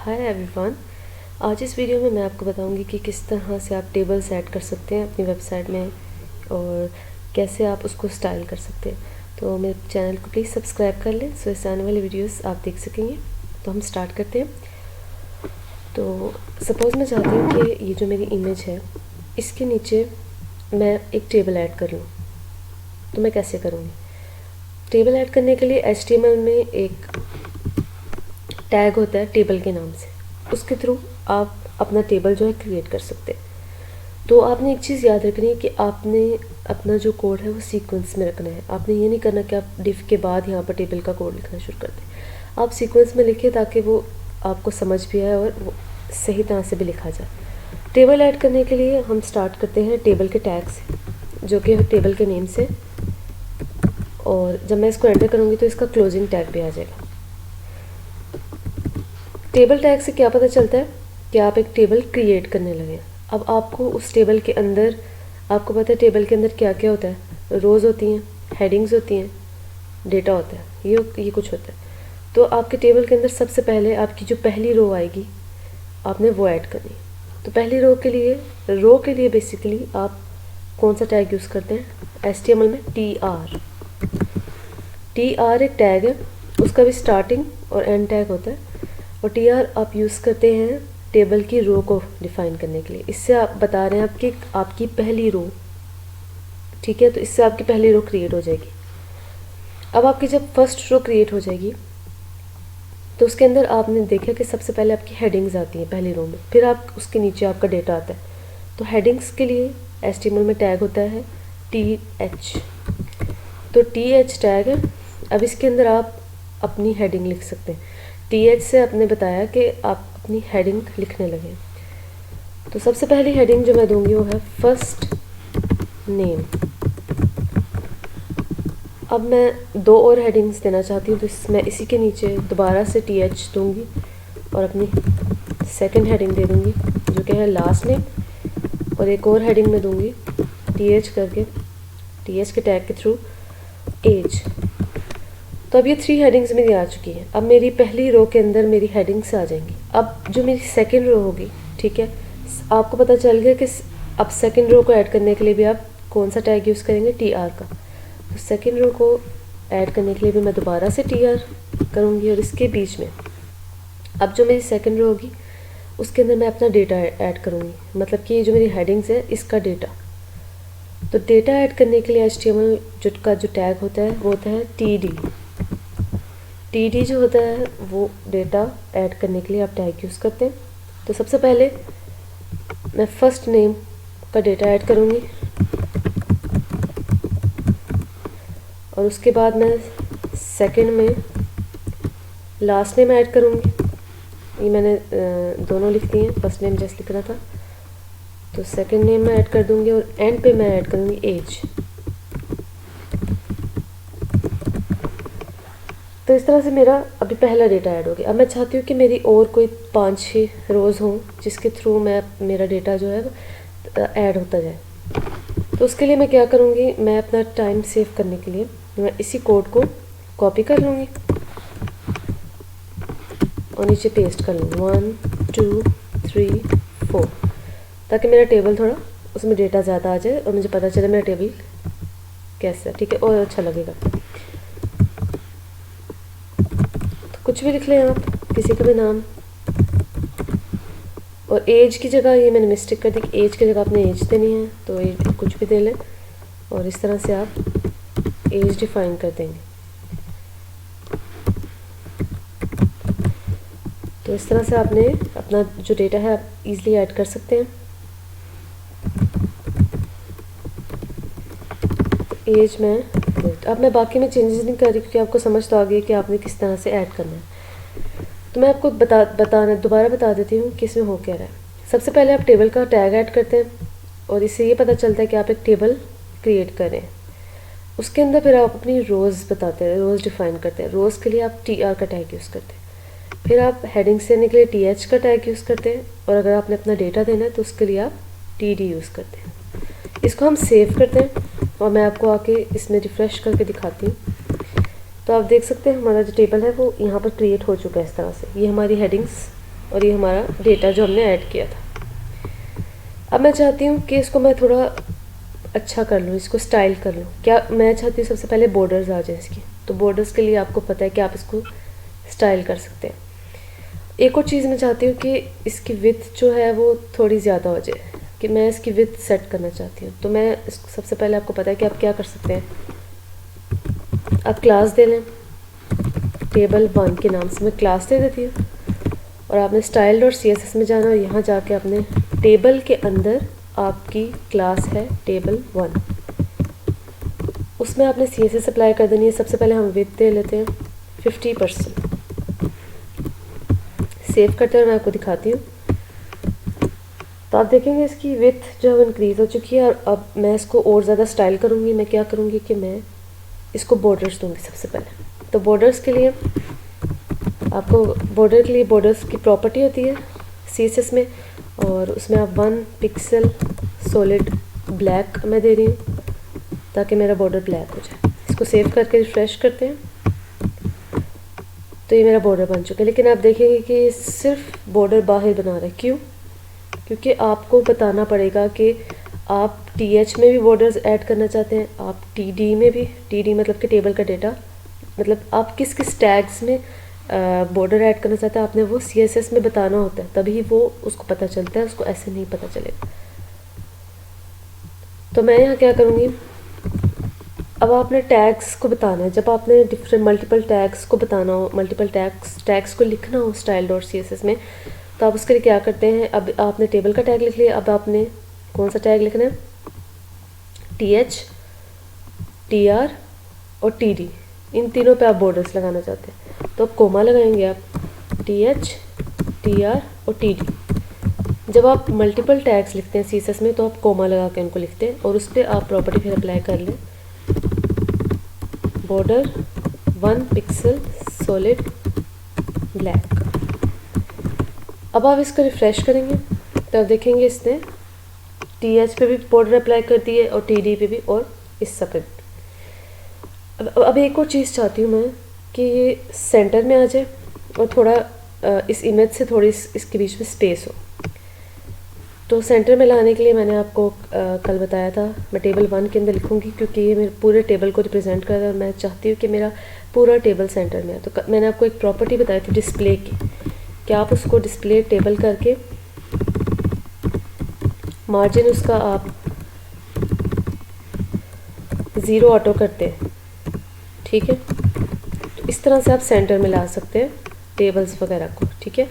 Hi everyone. आज इस video में मैं आपको बताऊंगी कि किस तरह से आप टेबल्स ऐड कर सकते हैं अपनी वेबसाइट में और कैसे आप उसको स्टाइल कर सकते हैं। तो मेरे चैनल को प्लीज़ सब्सक्राइब कर लें सो इससे आने वाली वीडियोस आप देख सकेंगे। तो हम स्टार्ट करते हैं। तो सपोज़ मैं चाहती हूँ कि ये जो मेरी इमेज है इसके नीचे मैं एक टेबल ऐड कर लूँ। तो मैं कैसे करूँगी? टेबल ऐड करने के लिए HTML में एक टैग होता है टेबल के नाम से, उसके थ्रू आप अपना टेबल जो है क्रिएट कर सकते हैं। तो आपने एक चीज़ याद रखनी है कि आपने अपना जो कोड है वो सीक्वेंस में रखना है। आपने ये नहीं करना कि आप डिफ के बाद यहाँ पर टेबल का कोड लिखना शुरू कर दें। आप सीक्वेंस में लिखिए ताकि वो आपको समझ भी आए और वो सही तरह से भी लिखा जाए। टेबल ऐड करने के लिए हम स्टार्ट करते हैं टेबल के टैग से, जो कि टेबल के नेम से, और जब मैं इसको एंटर करूँगी तो इसका क्लोजिंग टैग भी आ जाएगा। टेबल टैग से क्या पता चलता है कि आप एक टेबल क्रिएट करने लगे। अब आपको उस टेबल के अंदर, आपको पता है टेबल के अंदर क्या क्या होता है। रोज़ होती हैं, हेडिंग्स होती हैं, डेटा होता है, ये कुछ होता है। तो आपके टेबल के अंदर सबसे पहले आपकी जो पहली रो आएगी आपने वो ऐड करनी। तो पहली रो के लिए बेसिकली आप कौन सा टैग यूज़ करते हैं? HTML में TR एक टैग है, उसका भी स्टार्टिंग और एंड टैग होता है। और TR आप यूज़ करते हैं टेबल की रो को डिफ़ाइन करने के लिए। इससे आप बता रहे हैं आपकी पहली रो, ठीक है। तो इससे आपकी पहली रो क्रिएट हो जाएगी। अब आपकी जब फर्स्ट रो क्रिएट हो जाएगी तो उसके अंदर आपने देखा कि सबसे पहले आपकी हेडिंग्स आती हैं पहली रो में, फिर आप उसके नीचे आपका डेटा आता है। तो हेडिंग्स के लिए HTML में टैग होता है TH। तो TH टैग है। अब इसके अंदर आप अपनी हेडिंग लिख सकते हैं। TH से आपने बताया कि आप अपनी हेडिंग लिखने लगे। तो सबसे पहली हेडिंग जो मैं दूंगी वो है फर्स्ट नेम। अब मैं दो और हेडिंग्स देना चाहती हूँ, तो मैं इसी के नीचे दोबारा से TH दूंगी और अपनी सेकंड हेडिंग दे दूंगी जो कि है लास्ट नेम, और एक और हेडिंग में दूंगी TH करके, TH के टैग के थ्रू एज। तो अब ये 3 हेडिंग्स मेरी आ चुकी हैं। अब मेरी पहली रो के अंदर मेरी हेडिंग्स आ जाएंगी। अब जो मेरी सेकंड रो होगी, ठीक है, आपको पता चल गया कि अब सेकंड रो को ऐड करने के लिए भी आप कौन सा टैग यूज़ करेंगे? TR का। तो सेकंड रो को ऐड करने के लिए भी मैं दोबारा से TR करूँगी, और इसके बीच में अब जो मेरी सेकंड रो होगी उसके अंदर मैं अपना डेटा ऐड करूँगी, मतलब कि जो मेरी हेडिंग्स है इसका डेटा। तो डेटा ऐड करने के लिए HTML जो टैग होता है वो होता है TD जो होता है वो डेटा ऐड करने के लिए आप टैग यूज़ करते हैं। तो सबसे पहले मैं फर्स्ट नेम का डेटा ऐड करूँगी, और उसके बाद मैं सेकंड में लास्ट नेम ऐड करूँगी। ये मैंने दोनों लिख दिए हैं, फर्स्ट नेम जैसे लिख रहा था। तो सेकंड नेम मैं ऐड कर दूँगी और एंड पे मैं ऐड करूँगी एज। तो इस तरह से मेरा अभी पहला डेटा ऐड हो गया। अब मैं चाहती हूँ कि मेरी और कोई 5-6 रोज़ हों जिसके थ्रू मेरा डेटा जो है ऐड होता जाए। तो उसके लिए मैं क्या करूँगी, मैं अपना टाइम सेव करने के लिए मैं इसी कोड को कॉपी कर लूँगी और नीचे पेस्ट कर लूँगी 1 2 3 4, ताकि मेरा टेबल थोड़ा उसमें डेटा ज़्यादा आ जाए और मुझे पता चले मेरा टेबल कैसा है, ठीक है, और अच्छा लगेगा। कुछ भी लिख लें आप, किसी का भी नाम। और एज की जगह, ये मैंने मिस्टेक कर दी कि एज की जगह आपने एज देनी है, तो एज कुछ भी दे लें और इस तरह से आप एज डिफाइन कर देंगे। तो इस तरह से आपने अपना जो डेटा है आप इजीली ऐड कर सकते हैं। एज में अब मैं बाकी में चेंजेस नहीं कर रही क्योंकि आपको समझ तो आ गई कि आपने किस तरह से ऐड करना है। तो मैं आपको दोबारा बता देती हूँ कि इसमें हो क्या रहा है। सबसे पहले आप टेबल का टैग ऐड करते हैं और इससे ये पता चलता है कि आप एक टेबल क्रिएट कर रहे हैं। उसके अंदर फिर आप अपनी रोज़ बताते हैं, रोज़ डिफ़ाइन करते हैं। रोज़ के लिए आप TR का टैग यूज़ करते हैं। फिर आप हेडिंग्स देने के लिए TH का टैग यूज़ करते हैं, और अगर आपने अपना डेटा देना है तो उसके लिए आप TD यूज़ करते हैं। इसको हम सेव करते हैं और मैं आपको आके इसमें रिफ़्रेश करके दिखाती हूँ। तो आप देख सकते हैं हमारा जो टेबल है वो यहाँ पर क्रिएट हो चुका है इस तरह से। ये हमारी हेडिंग्स और ये हमारा डेटा जो हमने ऐड किया था। अब मैं चाहती हूँ कि इसको मैं थोड़ा अच्छा कर लूँ, इसको स्टाइल कर लूँ। क्या मैं चाहती हूँ सबसे पहले बॉर्डर्स आ जाए इसकी। तो बॉर्डर्स के लिए आपको पता है कि आप इसको स्टाइल कर सकते हैं। एक और चीज़ मैं चाहती हूँ कि इसकी विड्थ जो है वो थोड़ी ज़्यादा हो जाए, कि मैं इसकी विड्थ सेट करना चाहती हूँ। तो मैं इसको सबसे पहले आपको पता है कि आप क्या कर सकते हैं, आप क्लास दे लें, टेबल 1 के नाम से मैं क्लास दे देती हूँ। और आपने स्टाइल और CSS में जाना, और यहाँ जाके आपने टेबल के अंदर आपकी क्लास है टेबल 1, उसमें आपने CSS अप्लाई कर देनी है। सबसे पहले हम विड्थ दे लेते हैं 50%। सेव करते हुए मैं आपको दिखाती हूँ। तो आप देखेंगे इसकी विड्थ जो है इंक्रीज़ हो चुकी है। और अब मैं इसको और ज़्यादा स्टाइल करूँगी। मैं क्या करूँगी कि मैं इसको बॉर्डर्स दूँगी सबसे पहले। तो बॉर्डर्स के लिए आपको बॉर्डर के लिए बॉर्डर्स की प्रॉपर्टी होती है CSS में, और उसमें आप 1 पिक्सल सॉलिड ब्लैक मैं दे रही हूँ ताकि मेरा बॉर्डर ब्लैक हो जाए। इसको सेव करके रिफ्रेश करते हैं तो ये मेरा बॉर्डर बन चुका है। लेकिन आप देखेंगे कि सिर्फ बॉर्डर बाहर बना रहा है। क्यों? क्योंकि आपको बताना पड़ेगा कि आप TH में भी बॉर्डर्स ऐड करना चाहते हैं, आप TD में भी, TD मतलब कि टेबल का डेटा, मतलब आप किस किस टैग्स में बॉर्डर ऐड करना चाहते हैं, आपने वो CSS में बताना होता है, तभी वो उसको पता चलता है, उसको ऐसे नहीं पता चलेगा। तो मैं यहाँ क्या करूँगी, अब आपने टैग्स को बताना है। जब आपने डिफरेंट मल्टीपल टैग्स को बताना हो, मल्टीपल टैग्स को लिखना हो style.css में, तो आप उसके लिए क्या करते हैं, अब आपने टेबल का टैग लिख लिया। अब आपने कौन सा टैग लिखना है, TH, TR और TD, इन तीनों पे आप बॉर्डर्स लगाना चाहते हैं। तो अब कोमा लगाएंगे आप, TH, TR और TD। जब आप मल्टीपल टैग्स लिखते हैं CSS में तो आप कोमा लगा के उनको लिखते हैं, और उस पर आप प्रॉपर्टी फिर अप्लाई कर लें, बॉर्डर 1 पिक्सल सॉलिड ब्लैक। अब आप इसको रिफ़्रेश करेंगे तो आप देखेंगे इसने TH पे भी बॉर्डर अप्लाई कर दिए और TD पे भी और इस सब पे भी। अब एक और चीज़ चाहती हूँ मैं कि ये सेंटर में आ जाए और थोड़ा इस इमेज से थोड़ी इसके बीच में स्पेस हो। तो सेंटर में लाने के लिए मैंने आपको कल बताया था, मैं टेबल 1 के अंदर लिखूँगी क्योंकि ये मेरे पूरे टेबल को रिप्रेजेंट कर रहा है और मैं चाहती हूँ कि मेरा पूरा टेबल सेंटर में है। तो मैंने आपको एक प्रॉपर्टी बताई थी डिस्प्ले की, कि आप उसको डिस्प्ले टेबल करके मार्जिन उसका आप 0 ऑटो करते हैं, ठीक है। तो इस तरह से आप सेंटर में ला सकते हैं टेबल्स वगैरह को, ठीक है।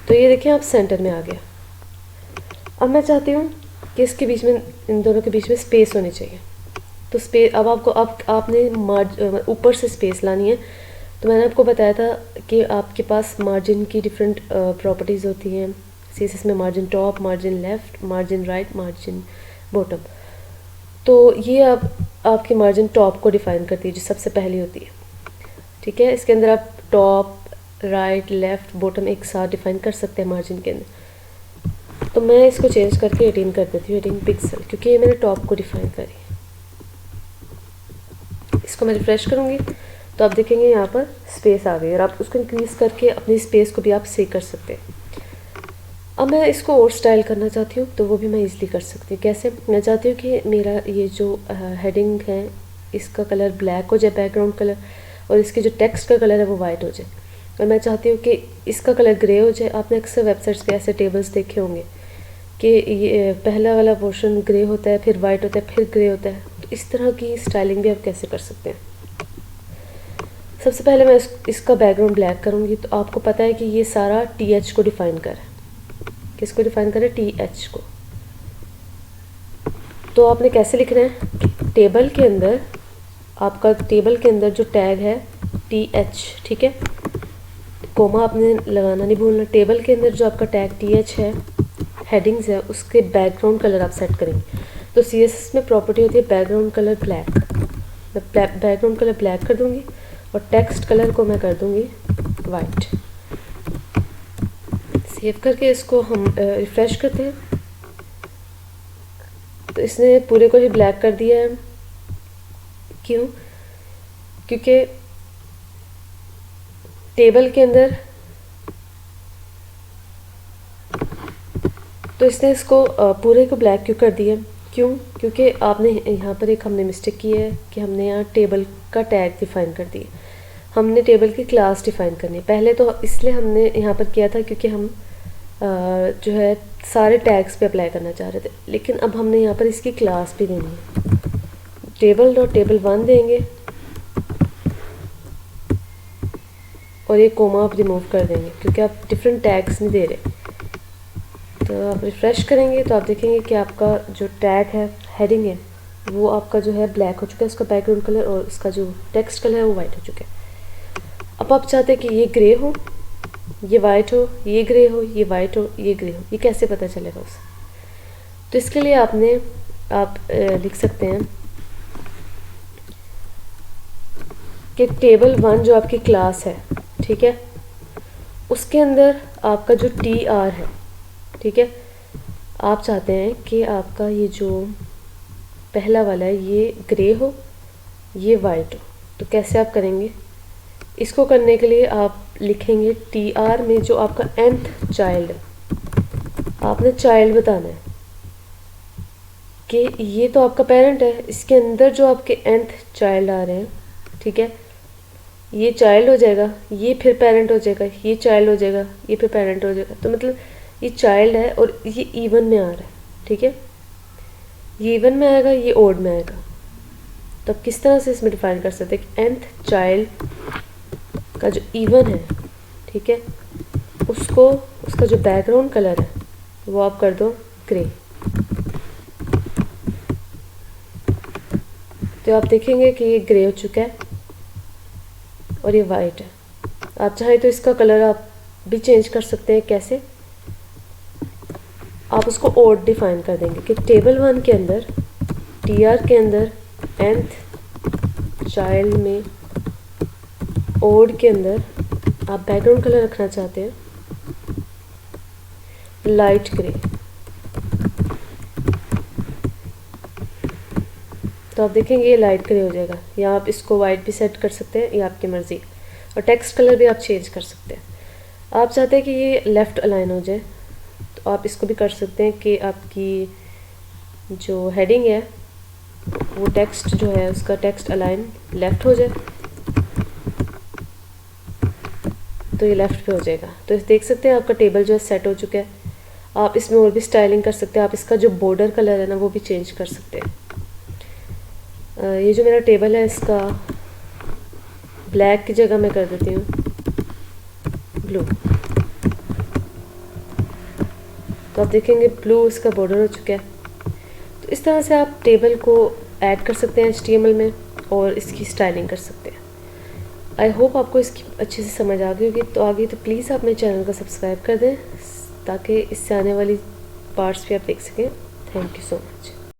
तो ये देखिए आप सेंटर में आ गया। अब मैं चाहती हूँ कि इसके बीच में, इन दोनों के बीच में स्पेस होनी चाहिए। तो स्पेस अब आपको आपने ऊपर से स्पेस लानी है। तो मैंने आपको बताया था कि आपके पास मार्जिन की डिफरेंट प्रॉपर्टीज़ होती हैं CSS में, margin top, margin left, margin right, margin bottom. तो ये अब आपकी मार्जिन टॉप को डिफ़ाइन करती है जो सबसे पहली होती है, ठीक है। इसके अंदर आप टॉप, राइट, लेफ़्ट, बॉटम एक साथ डिफ़ाइन कर सकते हैं मार्जिन के अंदर। तो मैं इसको चेंज करके 18 कर देती हूँ, 18 पिक्सल, क्योंकि ये मैंने टॉप को डिफ़ाइन करी। इसको मैं रिफ़्रेश करूँगी तो आप देखेंगे यहाँ पर स्पेस आ गई और आप उसको इंक्रीज़ करके अपनी स्पेस को भी आप सही कर सकते हैं। अब मैं इसको और स्टाइल करना चाहती हूँ तो वो भी मैं इजीली कर सकती हूँ। कैसे? मैं चाहती हूँ कि मेरा ये जो हेडिंग है इसका कलर ब्लैक हो जाए, बैकग्राउंड कलर, और इसके जो टेक्स्ट का कलर है वो वाइट हो जाए। और मैं चाहती हूँ कि इसका कलर ग्रे हो जाए। आपने अक्सर वेबसाइट्स पे ऐसे टेबल्स देखे होंगे कि ये पहला वाला पोर्शन ग्रे होता है, फिर वाइट होता है, फिर ग्रे होता है। तो इस तरह की स्टाइलिंग भी आप कैसे कर सकते हैं। सबसे पहले मैं इसका बैकग्राउंड ब्लैक करूँगी। तो आपको पता है कि ये सारा TH को डिफ़ाइन करे। किसको डिफ़ाइन करे? TH को। तो आपने कैसे लिखना है, टेबल के अंदर, आपका टेबल के अंदर जो टैग है TH, ठीक है, कोमा आपने लगाना नहीं भूलना। टेबल के अंदर जो आपका टैग TH है, हेडिंग्स है, उसके बैकग्राउंड कलर आप सेट करेंगे। तो CSS में प्रॉपर्टी होती है बैकग्राउंड कलर ब्लैक। मैं बैकग्राउंड कलर ब्लैक कर दूँगी और टेक्स्ट कलर को मैं कर दूँगी वाइट। सेव करके इसको हम रिफ़्रेश करते हैं तो इसने पूरे को ही ब्लैक कर दिया है। क्यों? क्योंकि टेबल के अंदर तो इसने इसको पूरे को ब्लैक क्यों कर दिया? क्यों? क्योंकि आपने यहाँ पर एक हमने मिस्टेक की है कि हमने यहाँ टेबल का टैग डिफ़ाइन कर दिया। हमने टेबल की क्लास डिफ़ाइन करनी है। पहले तो इसलिए हमने यहाँ पर किया था क्योंकि हम जो है सारे टैग्स पे अप्लाई करना चाह रहे थे, लेकिन अब हमने यहाँ पर इसकी क्लास भी देनी है। टेबल डॉट टेबल 1 देंगे और ये कोमा आप रिमूव कर देंगे क्योंकि आप डिफरेंट टैग्स नहीं दे रहे। तो आप रिफ़्रेश करेंगे तो आप देखेंगे कि आपका जो टैग है, हेडिंग है, वो आपका जो है ब्लैक हो चुका है, उसका बैकग्राउंड कलर, और इसका जो टेक्स्ट कलर है वो वाइट हो चुका है। अब आप चाहते हैं कि ये ग्रे हो, ये वाइट हो, ये ग्रे हो, ये वाइट हो, ये ग्रे हो, ये कैसे पता चलेगा उसे? तो इसके लिए आप लिख सकते हैं कि टेबल 1 जो आपकी क्लास है, ठीक है, उसके अंदर आपका जो TR है, ठीक है, आप चाहते हैं कि आपका ये जो पहला वाला है ये ग्रे हो, ये वाइट हो। तो कैसे आप करेंगे? इसको करने के लिए आप लिखेंगे TR में जो आपका nth चाइल्ड है, आपने चाइल्ड बताना है कि ये तो आपका पेरेंट है, इसके अंदर जो आपके nth चाइल्ड आ रहे हैं, ठीक है, ये चाइल्ड हो जाएगा, ये फिर पेरेंट हो जाएगा, ये चाइल्ड हो जाएगा, ये फिर पेरेंट हो जाएगा। तो मतलब ये चाइल्ड है और ये इवन में आ रहा है, ठीक है, ये इवन में आएगा, ये ओड में आएगा। तो अब किस तरह से इसमें डिफाइन कर सकते हैं कि nth चाइल्ड का जो इवन है, ठीक है, उसको उसका जो बैकग्राउंड कलर है वो आप कर दो ग्रे। तो आप देखेंगे कि ये ग्रे हो चुका है और ये वाइट है। आप चाहें तो इसका कलर आप भी चेंज कर सकते हैं। कैसे? आप उसको ओड डिफाइन कर देंगे कि टेबल 1 के अंदर TR के अंदर nth चाइल्ड में ओड के अंदर आप बैकग्राउंड कलर रखना चाहते हैं लाइट ग्रे। तो आप देखेंगे ये लाइट ग्रे हो जाएगा, या आप इसको वाइट भी सेट कर सकते हैं, ये आपकी मर्ज़ी। और टेक्स्ट कलर भी आप चेंज कर सकते हैं। आप चाहते हैं कि ये लेफ़्ट अलाइन हो जाए तो आप इसको भी कर सकते हैं कि आपकी जो हेडिंग है वो टेक्स्ट जो है उसका टेक्स्ट अलाइन लेफ़्ट हो जाए, तो ये लेफ़्ट पे हो जाएगा। तो देख सकते हैं आपका टेबल जो है सेट हो चुका है। आप इसमें और भी स्टाइलिंग कर सकते हैं। आप इसका जो बॉर्डर कलर है ना वो भी चेंज कर सकते हैं। ये जो मेरा टेबल है इसका ब्लैक की जगह मैं कर देती हूँ ब्लू। तो आप देखेंगे ब्लू इसका बॉर्डर हो चुका है। तो इस तरह से आप टेबल को ऐड कर सकते हैं HTML में और इसकी स्टाइलिंग कर सकते हैं। आई होप आपको इसकी अच्छे से समझ आ गई होगी। तो आगे तो प्लीज़ आप मेरे चैनल को सब्सक्राइब कर दें ताकि इससे आने वाली पार्ट्स भी आप देख सकें। Thank you so much.